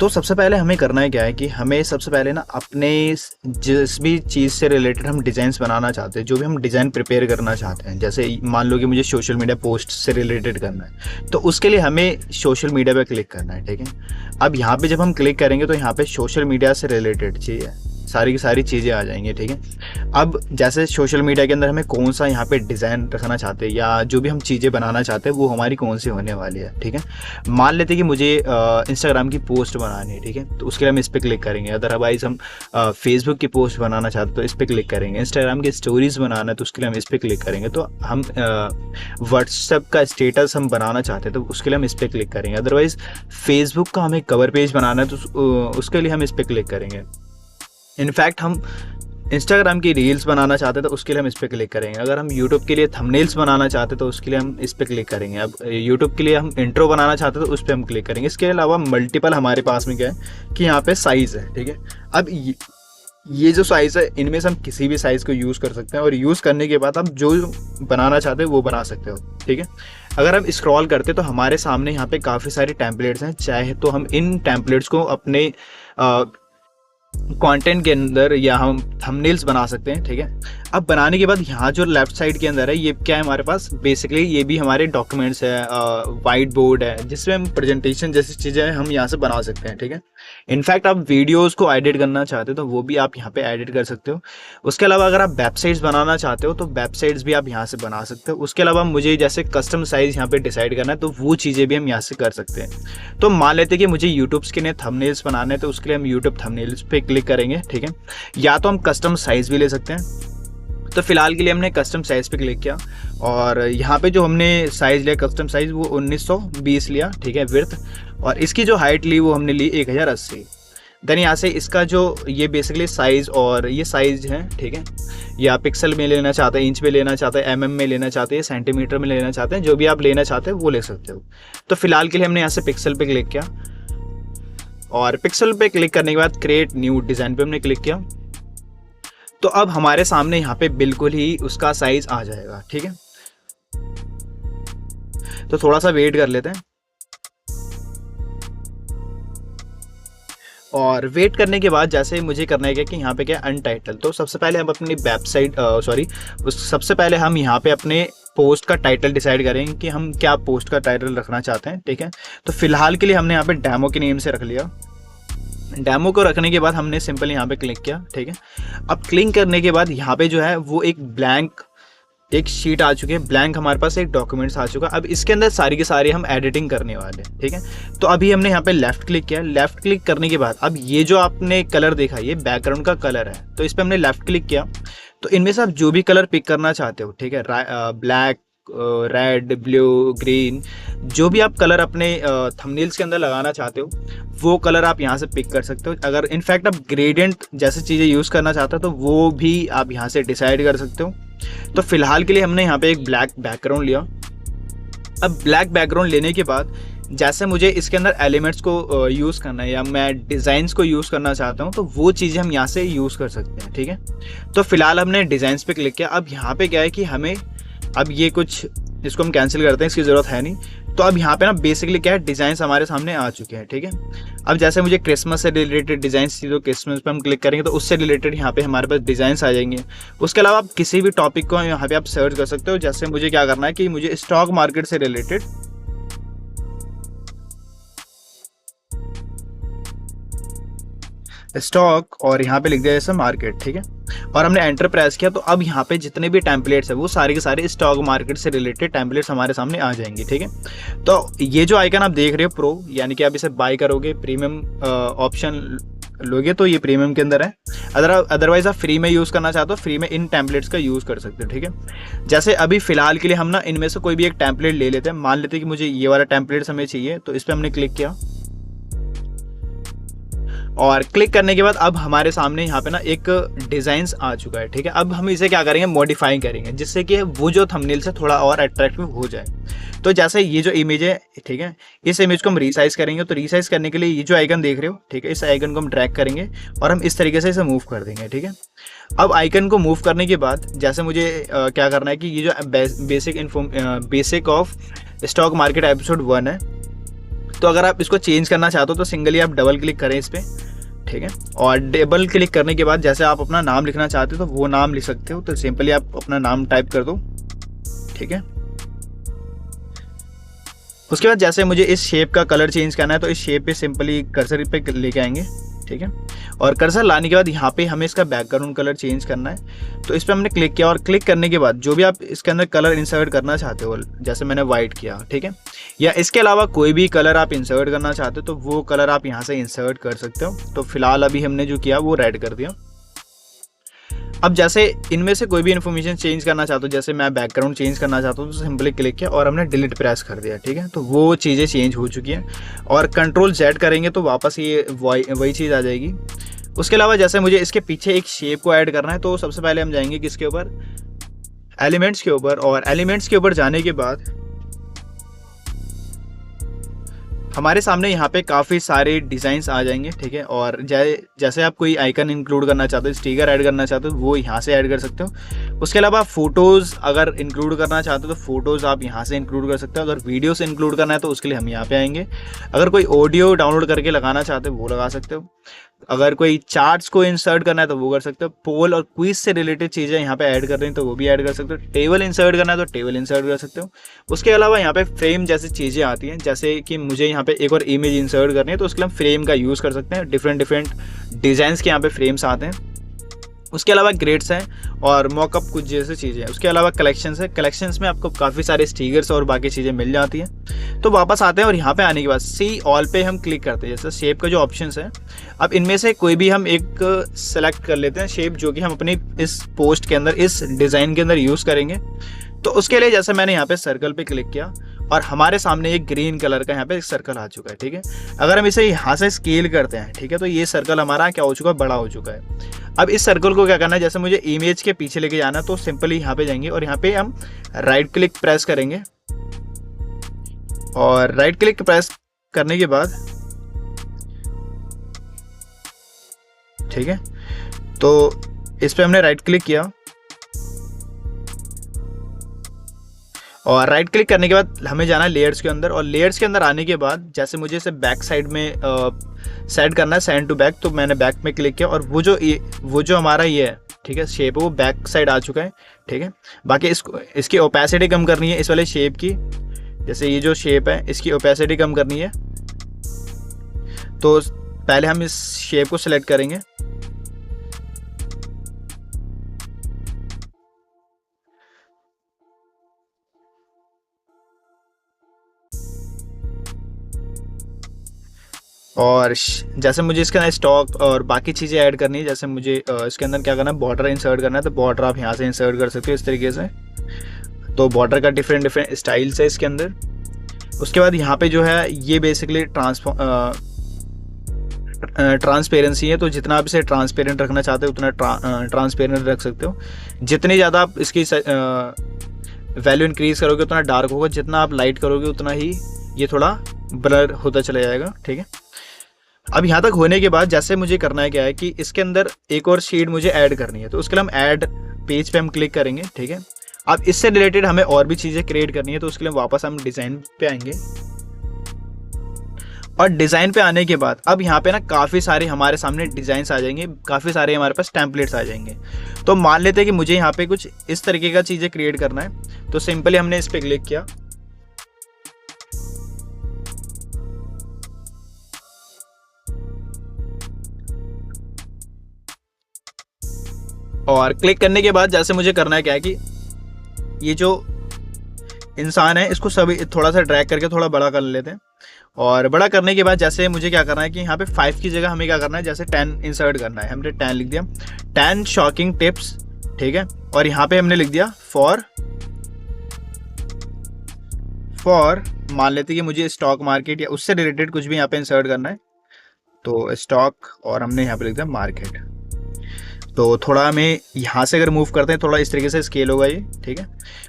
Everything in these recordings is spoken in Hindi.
तो सबसे पहले हमें करना है क्या है कि हमें सबसे पहले ना अपने जिस भी चीज़ से रिलेटेड हम डिज़ाइंस बनाना चाहते हैं, जो भी हम डिज़ाइन प्रिपेयर करना चाहते हैं, जैसे मान लो कि मुझे सोशल मीडिया पोस्ट से रिलेटेड करना है, तो उसके लिए हमें सोशल मीडिया पे क्लिक करना है, ठीक है। अब यहाँ पे जब हम क्लिक करेंगे तो यहाँ पे सोशल मीडिया से रिलेटेड चीज़ है, सारी की सारी चीज़ें आ जाएंगी, ठीक है। अब जैसे सोशल मीडिया के अंदर हमें कौन सा यहाँ पे डिज़ाइन रखना चाहते हैं या जो भी हम चीज़ें बनाना चाहते हैं वो हमारी कौन सी होने वाली है, ठीक है। मान लेते हैं कि मुझे इंस्टाग्राम की पोस्ट बनानी है, ठीक है, तो उसके लिए हम इस पर क्लिक करेंगे। अदरवाइज हम फेसबुक की पोस्ट बनाना चाहते हैं तो इस पर क्लिक करेंगे। इंस्टाग्राम की स्टोरीज़ बनाना है तो उसके लिए हम इस पर क्लिक करेंगे। तो हम व्हाट्सएप का स्टेटस हम बनाना चाहते हैं तो उसके लिए हम इस पर क्लिक करेंगे। अदरवाइज़ फेसबुक का हमें कवर पेज बनाना है तो उसके लिए हम इस पर क्लिक करेंगे। इनफैक्ट हम इंस्टाग्राम की रील्स बनाना चाहते हैं तो उसके लिए हम इस पर क्लिक करेंगे। अगर हम यूट्यूब के लिए थंबनेल्स बनाना चाहते हैं तो उसके लिए हम इस पर क्लिक करेंगे। अब यूट्यूब के लिए हम इंट्रो बनाना चाहते हैं तो उस पर हम क्लिक करेंगे। इसके अलावा मल्टीपल हमारे पास में क्या है कि यहाँ पे साइज़ है, ठीक है। अब ये जो साइज़ है इनमें से हम किसी भी साइज़ को यूज़ कर सकते हैं और यूज़ करने के बाद आप जो बनाना चाहते हो वो बना सकते हो, ठीक है। अगर हम स्क्रॉल करते तो हमारे सामने यहाँ पे काफ़ी सारे टेम्पलेट्स हैं। चाहे तो हम इन टेम्पलेट्स को अपने कंटेंट के अंदर या हम थंबनेल्स बना सकते हैं, ठीक है। अब बनाने के बाद यहाँ जो लेफ्ट साइड के अंदर है ये क्या है हमारे पास, बेसिकली ये भी हमारे डॉक्यूमेंट्स है, वाइट बोर्ड है जिसमें हम प्रेजेंटेशन जैसी चीज़ें हम यहाँ से बना सकते हैं, ठीक है। इनफैक्ट आप वीडियोस को एडिट करना चाहते हो तो वो भी आप यहाँ पे एडिट कर सकते हो। उसके अलावा अगर आप वेबसाइट्स बनाना चाहते हो तो वेबसाइट्स भी आप यहाँ से बना सकते हो। उसके अलावा मुझे जैसे कस्टम साइज़ यहाँ पे डिसाइड करना है तो वो चीज़ें भी हम यहाँ से कर सकते हैं। तो मान लेते हैं कि मुझे यूट्यूब्स के लिए थंबनेल्स बनाने हैं तो उसके लिए हम यूट्यूब थंबनेल्स पे क्लिक करेंगे, ठीक है। या तो हम कस्टम साइज़ भी ले सकते हैं। तो फिलहाल के लिए हमने कस्टम साइज़ पे क्लिक किया और यहाँ पे जो हमने साइज़ लिया कस्टम साइज़ वो 1920 लिया, ठीक है, विड्थ। और इसकी जो हाइट ली वो हमने ली 1080। देन यहाँ से इसका जो ये बेसिकली साइज़ और ये साइज़ है, ठीक है, या पिक्सल में लेना चाहते हैं, इंच में लेना चाहते हैं, mm में लेना चाहते हैं, सेंटीमीटर में लेना चाहते हैं, जो भी आप लेना चाहते हैं वो ले सकते हो। तो फिलहाल के लिए हमने यहाँ से पिक्सल पे क्लिक किया और पिक्सल पे क्लिक करने के बाद क्रिएट न्यू डिज़ाइन पे हमने क्लिक किया। तो अब हमारे सामने यहाँ पे बिल्कुल ही उसका साइज आ जाएगा, ठीक है। तो थोड़ा सा वेट कर लेते हैं और वेट करने के बाद जैसे मुझे करना है कि यहाँ पे क्या अनटाइटल। तो सबसे पहले हम अपनी वेबसाइट सबसे पहले हम यहाँ पे अपने पोस्ट का टाइटल डिसाइड करेंगे कि हम क्या पोस्ट का टाइटल रखना चाहते हैं, ठीक है। तो फिलहाल के लिए हमने यहाँ पे डेमो के नेम से रख लिया। डेमो को रखने के बाद हमने सिंपल यहाँ पे क्लिक किया, ठीक है। अब क्लिक करने के बाद यहाँ पे जो है वो एक ब्लैंक एक शीट आ चुकी है, ब्लैंक हमारे पास एक डॉक्यूमेंट्स आ चुका। अब इसके अंदर सारी की सारी हम एडिटिंग करने वाले हैं, ठीक है। तो अभी हमने यहाँ पे लेफ्ट क्लिक किया। लेफ्ट क्लिक करने के बाद अब ये जो आपने कलर देखा ये बैकग्राउंड का कलर है, तो इस पर हमने लेफ्ट क्लिक किया। तो इनमें से आप जो भी कलर पिक करना चाहते हो, ठीक है, ब्लैक, रेड, ब्लू, ग्रीन, जो भी आप कलर अपने थंबनेल्स के अंदर लगाना चाहते हो वो कलर आप यहाँ से पिक कर सकते हो। अगर इनफैक्ट आप ग्रेडियंट जैसी चीज़ें यूज़ करना चाहते हो तो वो भी आप यहाँ से डिसाइड कर सकते हो। तो फिलहाल के लिए हमने यहाँ पे एक ब्लैक बैकग्राउंड लिया। अब ब्लैक बैकग्राउंड लेने के बाद जैसे मुझे इसके अंदर एलिमेंट्स को यूज़ करना है या मैं डिज़ाइंस को यूज़ करना चाहता हूँ तो वो चीज़ें हम यहाँ से यूज़ कर सकते हैं, ठीक है। तो फिलहाल हमने डिज़ाइंस पे क्लिक किया। अब यहाँ पे क्या है कि हमें अब ये कुछ इसको हम कैंसिल करते हैं, इसकी ज़रूरत है नहीं। तो अब यहाँ पे ना बेसिकली क्या है डिज़ाइंस हमारे सामने आ चुके हैं, ठीक है। अब जैसे मुझे क्रिसमस से रिलेटेड डिज़ाइंस थी तो क्रिसमस पे हम क्लिक करेंगे तो उससे रिलेटेड यहाँ पे हमारे पास डिज़ाइंस आ जाएंगे। उसके अलावा आप किसी भी टॉपिक को यहाँ पे आप सर्च कर सकते हो। जैसे मुझे क्या करना है कि मुझे स्टॉक मार्केट से रिलेटेड स्टॉक और यहाँ पे लिख दिया जैसे मार्केट, ठीक है, और हमने एंटर प्रेस किया। तो अब यहाँ पे जितने भी टेम्पलेट्स है वो सारे के सारे स्टॉक मार्केट से रिलेटेड टेम्पलेट्स हमारे सामने आ जाएंगे, ठीक है। तो ये जो आइकन आप देख रहे हो प्रो, यानी कि आप इसे बाय करोगे, प्रीमियम ऑप्शन लोगे तो ये प्रीमियम के अंदर है। अदरवाइज आप फ्री में यूज़ करना चाहते हो फ्री में इन टेम्पलेट्स का यूज़ कर सकते हो, ठीक है। जैसे अभी फिलहाल के लिए हम ना इनमें से कोई भी एक टेम्पलेट ले लेते हैं। मान लेते हैं कि मुझे ये वाला टेम्पलेट्स हमें चाहिए, तो इस पर हमने क्लिक किया और क्लिक करने के बाद अब हमारे सामने यहाँ पे ना एक डिज़ाइंस आ चुका है, ठीक है। अब हम इसे क्या करेंगे, मॉडिफाई करेंगे जिससे कि वो जो थंबनेल से थोड़ा और अट्रैक्टिव हो जाए। तो जैसे ये जो इमेज है, ठीक है, इस इमेज को हम रीसाइज करेंगे। तो रीसाइज करने के लिए ये जो आइकन देख रहे हो, ठीक है, इस आइकन को हम ड्रैग करेंगे और हम इस तरीके से इसे मूव कर देंगे, ठीक है। अब आइकन को मूव करने के बाद जैसे मुझे क्या करना है कि ये जो basic of stock market episode 1 है, तो अगर आप इसको चेंज करना चाहते हो तो सिंगली आप डबल क्लिक करें इस पर, ठीक है। और डबल क्लिक करने के बाद जैसे आप अपना नाम लिखना चाहते हो तो वो नाम लिख सकते हो, तो सिंपली आप अपना नाम टाइप कर दो, ठीक है। उसके बाद जैसे मुझे इस शेप का कलर चेंज करना है तो इस शेप पे सिंपली कर्सर पे लेके आएंगे, ठीक है। और कर्सर लाने के बाद यहाँ पे हमें इसका बैकग्राउंड कलर चेंज करना है, तो इस पर हमने क्लिक किया और क्लिक करने के बाद जो भी आप इसके अंदर कलर इंसर्ट करना चाहते हो, जैसे मैंने वाइट किया, ठीक है, या इसके अलावा कोई भी कलर आप इंसर्ट करना चाहते हो तो वो कलर आप यहाँ से इंसर्ट कर सकते हो। तो फिलहाल अभी हमने जो किया वो रेड कर दिया। अब जैसे इनमें से कोई भी इन्फॉर्मेशन चेंज करना चाहते हो, जैसे मैं बैकग्राउंड चेंज करना चाहता हूँ तो सिंपली क्लिक किया और हमने डिलीट प्रेस कर दिया, ठीक है। तो वो चीज़ें चेंज हो चुकी हैं और कंट्रोल Z करेंगे तो वापस ये वही चीज़ आ जाएगी। उसके अलावा जैसे मुझे इसके पीछे एक शेप को ऐड करना है तो सबसे पहले हम जाएंगे किसके ऊपर, एलिमेंट्स के ऊपर, और एलिमेंट्स के ऊपर जाने के बाद हमारे सामने यहाँ पे काफ़ी सारे डिज़ाइंस आ जाएंगे, ठीक है। और जैसे आप कोई आइकन इंक्लूड करना चाहते हो, स्टिकर ऐड करना चाहते हो, वो यहाँ से ऐड कर सकते हो। उसके अलावा फ़ोटोज़ अगर इंक्लूड करना चाहते हो तो फ़ोटोज़ आप यहाँ से इंक्लूड कर सकते हो। अगर वीडियोस इंक्लूड करना है तो उसके लिए हम यहाँ पे आएंगे। अगर कोई ऑडियो डाउनलोड करके लगाना चाहते हो वो लगा सकते हो। अगर कोई चार्ट्स को इंसर्ट करना है तो वो कर सकते हो। पोल और क्विज से रिलेटेड चीज़ें यहाँ पे ऐड कर रही हैं तो वो भी ऐड कर सकते हो। टेबल इंसर्ट करना है तो टेबल इंसर्ट कर सकते हो। उसके अलावा यहाँ पे फ्रेम जैसी चीज़ें आती हैं, जैसे कि मुझे यहाँ पे एक और इमेज इंसर्ट करनी है तो उसके लिए हम फ्रेम का यूज़ कर सकते हैं। डिफरेंट डिज़ाइंस के यहाँ पे फ्रेम्स आते हैं। उसके अलावा ग्रेड्स हैं और मॉकअप कुछ जैसी चीज़ें हैं। उसके अलावा कलेक्शंस है, कलेक्शंस में आपको काफ़ी सारे स्टिकर्स और बाकी चीज़ें मिल जाती हैं। तो वापस आते हैं और यहाँ पे आने के बाद सी ऑल पे हम क्लिक करते हैं। जैसे शेप का जो ऑप्शंस है, अब इनमें से कोई भी हम एक सेलेक्ट कर लेते हैं शेप जो कि हम अपनी इस पोस्ट के अंदर, इस डिज़ाइन के अंदर यूज़ करेंगे। तो उसके लिए जैसे मैंने यहाँ पे सर्कल पे क्लिक किया और हमारे सामने एक ग्रीन कलर का यहाँ पे एक सर्कल आ चुका है, ठीक है। अगर हम इसे यहाँ से स्केल करते हैं, ठीक है, तो ये सर्कल हमारा क्या हो चुका है, बड़ा हो चुका है। अब इस सर्कल को क्या करना है, जैसे मुझे इमेज के पीछे लेके जाना तो सिंपली यहाँ पे जाएंगे और यहाँ पे हम राइट क्लिक प्रेस करेंगे। और राइट क्लिक प्रेस करने के बाद, ठीक है, तो इस पे हमने राइट क्लिक किया और राइट क्लिक करने के बाद हमें जाना है लेयर्स के अंदर। और लेयर्स के अंदर आने के बाद जैसे मुझे इसे बैक साइड में सेट करना है, सेंड टू बैक, तो मैंने बैक में क्लिक किया और वो जो हमारा ये है, ठीक है, शेप है वो बैक साइड आ चुका है, ठीक है। बाकी इसकी ओपेसिटी कम करनी है इस वाले शेप की। जैसे ये जो शेप है इसकी ओपेसिटी कम करनी है तो पहले हम इस शेप को सिलेक्ट करेंगे और जैसे मुझे इसके अंदर स्टॉक और बाकी चीज़ें ऐड करनी है, जैसे मुझे इसके अंदर क्या करना है, बॉर्डर इंसर्ट करना है, तो बॉर्डर आप यहाँ से इंसर्ट कर सकते हो इस तरीके से। तो बॉर्डर का डिफरेंट स्टाइल्स है इसके अंदर। उसके बाद यहाँ पे जो है ये बेसिकली ट्रांसपेरेंसी है, तो जितना आप इसे ट्रांसपेरेंट रखना चाहते हो उतना ट्रांसपेरेंट रख सकते हो। जितनी ज़्यादा आप इसकी वैल्यू इंक्रीज़ करोगे उतना डार्क होगा, जितना आप लाइट करोगे उतना ही ये थोड़ा ब्लर होता चला जाएगा, ठीक है। अब यहाँ तक होने के बाद जैसे मुझे करना है क्या है कि इसके अंदर एक और शीट मुझे ऐड करनी है, तो उसके लिए हम ऐड पेज पे हम क्लिक करेंगे, ठीक है। अब इससे रिलेटेड हमें और भी चीज़ें क्रिएट करनी है, तो उसके लिए वापस हम डिज़ाइन पे आएंगे और डिज़ाइन पे आने के बाद अब यहाँ पे ना काफ़ी सारे हमारे सामने डिज़ाइंस आ जाएंगे, काफ़ी सारे हमारे पास टेम्पलेट्स आ जाएंगे। तो मान लेते हैं कि मुझे यहाँ पे कुछ इस तरीके का चीज़ें क्रिएट करना है, तो सिंपली हमने इस पर क्लिक किया और क्लिक करने के बाद जैसे मुझे करना है क्या है कि ये जो इंसान है इसको सभी थोड़ा सा ड्रैग करके थोड़ा बड़ा कर लेते हैं। और बड़ा करने के बाद जैसे मुझे क्या करना है कि यहाँ पे 5 की जगह हमें क्या करना है, जैसे 10 इंसर्ट करना है। हमने 10 लिख दिया, 10 शॉकिंग टिप्स, ठीक है। और यहाँ पे हमने लिख दिया फॉर मान लेते कि मुझे स्टॉक मार्केट या उससे रिलेटेड कुछ भी यहाँ पे इंसर्ट करना है, तो स्टॉक और हमने यहाँ पे लिख दिया मार्केट। तो थोड़ा हमें यहाँ से अगर मूव करते हैं थोड़ा इस तरीके से स्केल होगा ये, ठीक है।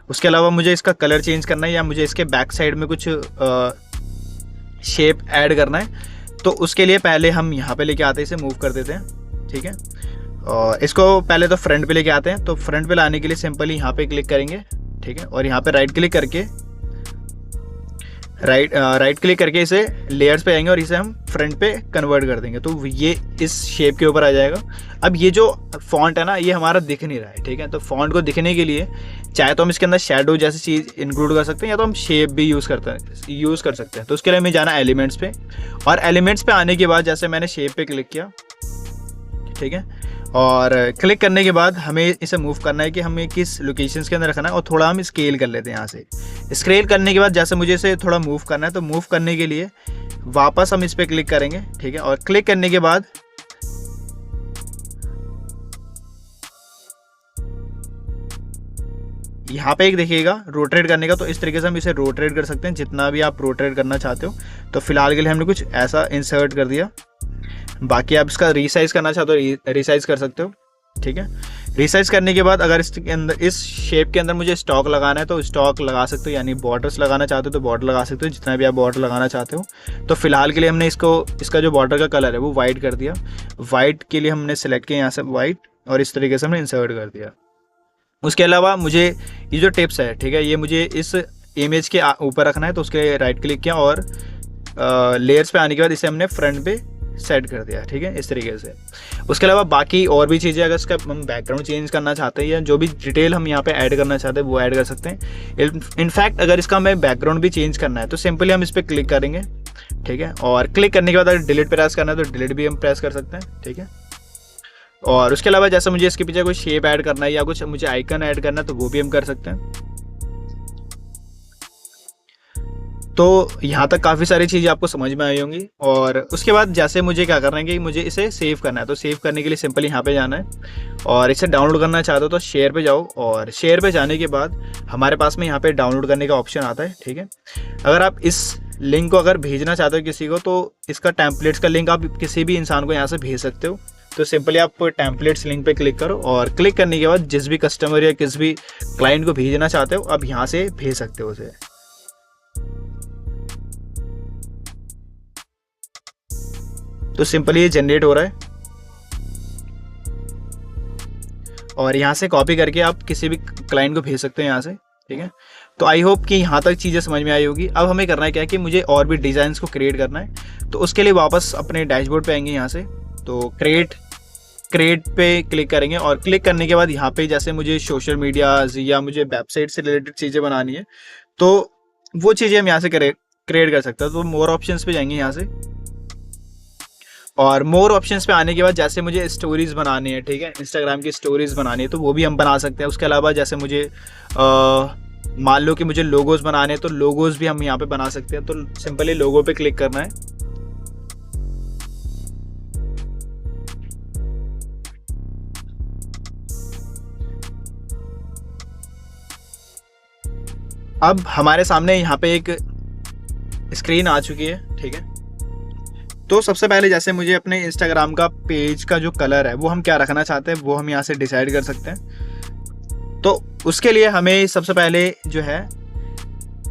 उसके अलावा मुझे इसका कलर चेंज करना है या मुझे इसके बैक साइड में कुछ शेप ऐड करना है, तो उसके लिए पहले हम यहाँ पे लेके आते हैं, इसे मूव कर देते हैं, ठीक है। और इसको पहले तो फ्रंट पे लेके आते हैं, तो फ्रंट पे लाने के लिए सिंपली यहाँ पे क्लिक करेंगे, ठीक है। और यहाँ पे राइट क्लिक करके राइट क्लिक करके इसे लेयर्स पे जाएंगे और इसे हम फ्रंट पे कन्वर्ट कर देंगे, तो ये इस शेप के ऊपर आ जाएगा। अब ये जो फॉन्ट है ना, ये हमारा दिख नहीं रहा है, ठीक है। तो फॉन्ट को दिखने के लिए चाहे तो हम इसके अंदर शेडो जैसी चीज़ इंक्लूड कर सकते हैं, या तो हम शेप भी यूज़ कर सकते हैं। तो उसके लिए हमें जाना एलिमेंट्स पे, और एलिमेंट्स पे आने के बाद जैसे मैंने शेप पे क्लिक किया, ठीक है, और क्लिक करने के बाद हमें इसे मूव करना है कि हमें किस लोकेशंस के अंदर रखना है, और थोड़ा हम स्केल कर लेते हैं यहाँ से। स्केल करने के बाद जैसे मुझे इसे थोड़ा मूव करना है, तो मूव करने के लिए वापस हम इस पर क्लिक करेंगे, ठीक है। और क्लिक करने के बाद यहाँ पे एक देखिएगा रोटेट करने का, तो इस तरीके से हम इसे रोटेट कर सकते हैं जितना भी आप रोटेट करना चाहते हो। तो फिलहाल के लिए हमने कुछ ऐसा इंसर्ट कर दिया। बाकी आप इसका रीसाइज करना चाहते हो रीसाइज कर सकते हो, ठीक है। रीसाइज करने के बाद अगर इसके अंदर इस शेप के अंदर मुझे स्टॉक लगाना है तो स्टॉक लगा सकते हो, यानी बॉर्डर्स लगाना चाहते हो तो बॉर्डर लगा सकते हो, जितना भी आप बॉर्डर लगाना चाहते हो। तो फिलहाल के लिए हमने इसका जो बॉर्डर का कलर है वो वाइट कर दिया। वाइट के लिए हमने सेलेक्ट किया यहाँ से वाइट, और इस तरीके से हमने इंसर्ट कर दिया। उसके अलावा मुझे ये जो टिप्स है, ठीक है, ये मुझे इस इमेज के ऊपर रखना है, तो उसके लिए राइट क्लिक किया और लेयर्स पे आने के बाद इसे हमने फ्रंट पे सेट कर दिया, ठीक है, इस तरीके से। उसके अलावा बाकी और भी चीज़ें, अगर इसका हम बैकग्राउंड चेंज करना चाहते हैं या जो भी डिटेल हम यहाँ पे ऐड करना चाहते हैं वो ऐड कर सकते हैं। इनफैक्ट अगर इसका हमें बैकग्राउंड भी चेंज करना है तो सिंपली हम इस पर क्लिक करेंगे, ठीक है, और क्लिक करने के बाद अगर डिलीट प्रेस करना है तो डिलीट भी हम प्रेस कर सकते हैं, ठीक है। और उसके अलावा जैसे मुझे इसके पीछे कोई शेप ऐड करना है या कुछ मुझे आइकन ऐड करना है तो वो भी हम कर सकते हैं। तो यहाँ तक काफ़ी सारी चीज़ें आपको समझ में आई होंगी। और उसके बाद जैसे मुझे क्या करना है कि मुझे इसे सेव करना है, तो सेव करने के लिए सिंपल यहाँ पे जाना है, और इसे डाउनलोड करना चाहते हो तो शेयर पे जाओ, और शेयर पे जाने के बाद हमारे पास में यहाँ पे डाउनलोड करने का ऑप्शन आता है, ठीक है। अगर आप इस लिंक को अगर भेजना चाहते हो किसी को, तो इसका टेम्पलेट्स का लिंक आप किसी भी इंसान को यहाँ से भेज सकते हो। तो सिंपली आप टेम्पलेट्स लिंक पे क्लिक करो, और क्लिक करने के बाद जिस भी कस्टमर या किस भी क्लाइंट को भेजना चाहते हो आप यहाँ से भेज सकते हो उसे। तो सिंपली ये जनरेट हो रहा है, और यहाँ से कॉपी करके आप किसी भी क्लाइंट को भेज सकते हैं यहाँ से, ठीक है। तो आई होप कि यहाँ तक चीज़ें समझ में आई होगी। अब हमें करना है क्या है कि मुझे और भी डिज़ाइंस को क्रिएट करना है, तो उसके लिए वापस अपने डैशबोर्ड पे आएंगे यहाँ से, तो क्रिएट पे क्लिक करेंगे, और क्लिक करने के बाद यहाँ पे जैसे मुझे सोशल मीडियाज या मुझे वेबसाइट से रिलेटेड चीज़ें बनानी है तो वो चीज़ें हम यहाँ से क्रिएट कर सकते हैं। तो मोर ऑप्शंस पे जाएंगे यहाँ से, और मोर ऑप्शंस पे आने के बाद जैसे मुझे स्टोरीज बनानी है, ठीक है, इंस्टाग्राम की स्टोरीज बनानी है तो वो भी हम बना सकते हैं। उसके अलावा जैसे मुझे मान लो कि मुझे लोगोज बनाने हैं तो लोगोज भी हम यहाँ पे बना सकते हैं। तो सिंपली लोगो पे क्लिक करना है, अब हमारे सामने यहाँ पे एक स्क्रीन आ चुकी है, ठीक है। तो सबसे पहले जैसे मुझे अपने इंस्टाग्राम का पेज का जो कलर है वो हम क्या रखना चाहते हैं वो हम यहाँ से डिसाइड कर सकते हैं। तो उसके लिए हमें सबसे पहले जो है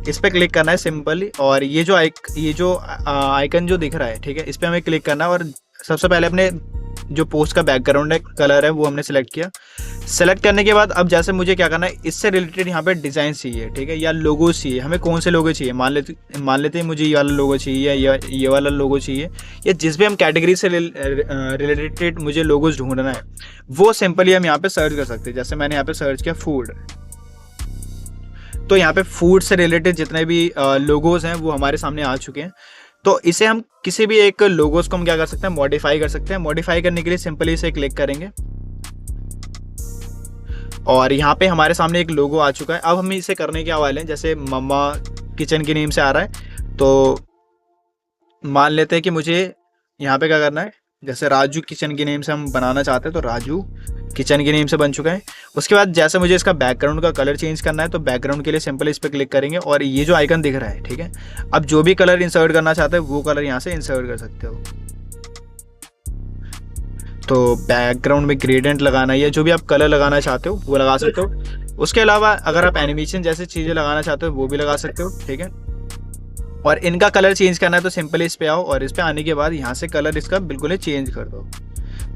इस पर क्लिक करना है सिंपली, और ये जो आइकन जो दिख रहा है, ठीक है, इस पर हमें क्लिक करना है, और सबसे पहले अपने जो पोस्ट का बैकग्राउंड है कलर है वो हमने सेलेक्ट किया। सेलेक्ट करने के बाद अब जैसे मुझे क्या करना है, इससे रिलेटेड यहाँ पे डिज़ाइन चाहिए, ठीक है, या लोगो चाहिए। हमें कौन से लोगो चाहिए, मान लेते हैं मुझे ये वाला लोगो चाहिए या ये वाला लोगो चाहिए, या जिस भी हम कैटेगरी से रिलेटेड मुझे लोगोज ढूंढना है वो सिंपली हम यहाँ पे सर्च कर सकते हैं। जैसे मैंने यहाँ पे सर्च किया फूड, तो यहाँ पे फूड से रिलेटेड जितने भी लोगोज हैं वो हमारे सामने आ चुके हैं। तो इसे हम किसी भी एक लोगोस को हम क्या कर सकते हैं, मॉडिफाई कर सकते हैं। मॉडिफाई करने के लिए सिंपली इसे क्लिक करेंगे, और यहाँ पे हमारे सामने एक लोगो आ चुका है। अब हम इसे करने क्या वाले हैं, जैसे मम्मा किचन के नेम से आ रहा है, तो मान लेते हैं कि मुझे यहाँ पे क्या करना है, जैसे राजू किचन के नेम से हम बनाना चाहते हैं तो राजू किचन के नेम से बन चुका है। उसके बाद जैसे मुझे इसका बैकग्राउंड का कलर चेंज करना है तो बैकग्राउंड के लिए सिंपल इस पर क्लिक करेंगे, और ये जो आइकन दिख रहा है, ठीक है, अब जो भी कलर इंसर्ट करना चाहते हैं वो कलर यहाँ से इंसर्ट कर सकते हो। तो बैकग्राउंड में ग्रेडियंट लगाना है या जो भी आप कलर लगाना चाहते हो वो लगा सकते हो। उसके अलावा अगर आप एनिमेशन जैसी चीज़ें लगाना चाहते हो वो भी लगा सकते हो, ठीक है। और इनका कलर चेंज करना है तो सिंपली इस पे आओ, और इस पे आने के बाद यहाँ से कलर इसका बिल्कुल ही चेंज कर दो।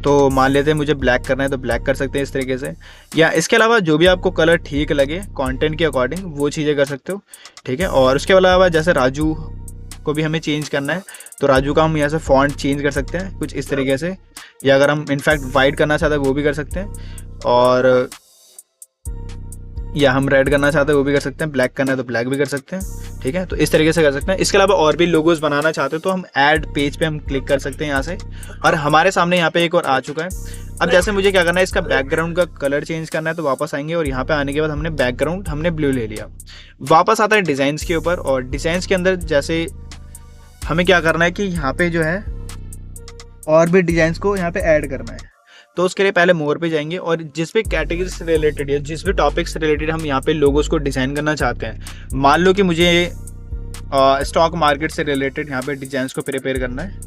तो मान लेते हैं मुझे ब्लैक करना है तो ब्लैक कर सकते हैं इस तरीके से, या इसके अलावा जो भी आपको कलर ठीक लगे कंटेंट के अकॉर्डिंग वो चीज़ें कर सकते हो, ठीक है। और उसके अलावा जैसे राजू को भी हमें चेंज करना है तो राजू का हम यहाँ से फॉन्ट चेंज कर सकते हैं कुछ इस तरीके से, या अगर हम इनफैक्ट वाइट करना चाहते हैं वो भी कर सकते हैं, और या हम रेड करना चाहते हैं वो भी कर सकते हैं, ब्लैक करना है तो ब्लैक भी कर सकते हैं, ठीक है। तो इस तरीके से कर सकते हैं। इसके अलावा और भी लोगोस बनाना चाहते हो तो हम ऐड पेज पे हम क्लिक कर सकते हैं यहाँ से, और हमारे सामने यहाँ पे एक और आ चुका है। अब जैसे मुझे क्या करना है, इसका बैकग्राउंड का कलर चेंज करना है तो वापस आएंगे, और यहाँ पे आने के बाद हमने बैकग्राउंड हमने ब्लू ले लिया। वापस आता है डिज़ाइंस के ऊपर, और डिज़ाइंस के अंदर जैसे हमें क्या करना है कि यहाँ पे जो है और भी डिज़ाइंस को यहाँ पे ऐड करना है। तो उसके लिए पहले मोर पे जाएंगे, और जिस भी कैटेगरी से रिलेटेड या जिस भी टॉपिक से रिलेटेड हम यहाँ पे लोगोस को डिज़ाइन करना चाहते हैं, मान लो कि मुझे स्टॉक मार्केट से रिलेटेड यहाँ पे डिजाइन्स को प्रिपेयर करना है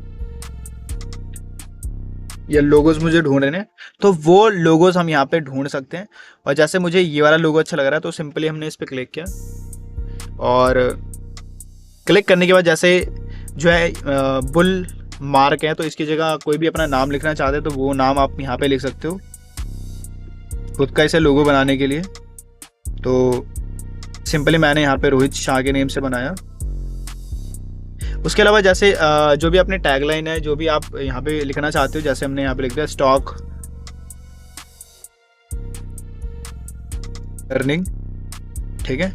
या लोगोस मुझे ढूंढने हैं, तो वो लोगोस हम यहाँ पे ढूंढ सकते हैं। और जैसे मुझे ये वाला लोगो अच्छा लग रहा है तो सिंपली हमने इस पर क्लिक किया, और क्लिक करने के बाद जैसे जो है बुल मार्क है तो इसकी जगह कोई भी अपना नाम लिखना चाहते हैं तो वो नाम आप यहाँ पे लिख सकते हो खुद का इसे लोगो बनाने के लिए। तो सिंपली मैंने यहाँ पे रोहित शाह के नेम से बनाया। उसके अलावा जैसे जो भी अपने टैगलाइन है, जो भी आप यहाँ पे लिखना चाहते हो, जैसे हमने यहाँ पे लिख दिया स्टॉक अर्निंग, ठीक है।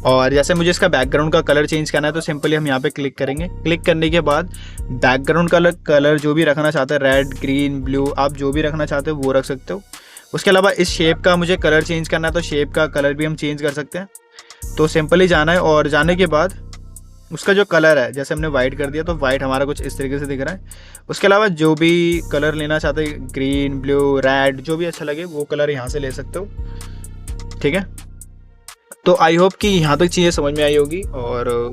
और जैसे मुझे इसका बैकग्राउंड का कलर चेंज करना है तो सिंपली हम यहाँ पे क्लिक करेंगे। क्लिक करने के बाद बैकग्राउंड कलर जो भी रखना चाहते हैं, रेड ग्रीन ब्लू, आप जो भी रखना चाहते हो वो रख सकते हो। उसके अलावा इस शेप का मुझे कलर चेंज करना है तो शेप का कलर भी हम चेंज कर सकते हैं। तो सिंपली जाना है, और जाने के बाद उसका जो कलर है, जैसे हमने वाइट कर दिया तो वाइट हमारा कुछ इस तरीके से दिख रहा है। उसके अलावा जो भी कलर लेना चाहते हैं, ग्रीन ब्लू रेड, जो भी अच्छा लगे वो कलर यहाँ से ले सकते हो, ठीक है। तो आई होप कि यहाँ तक चीज़ें समझ में आई होगी, और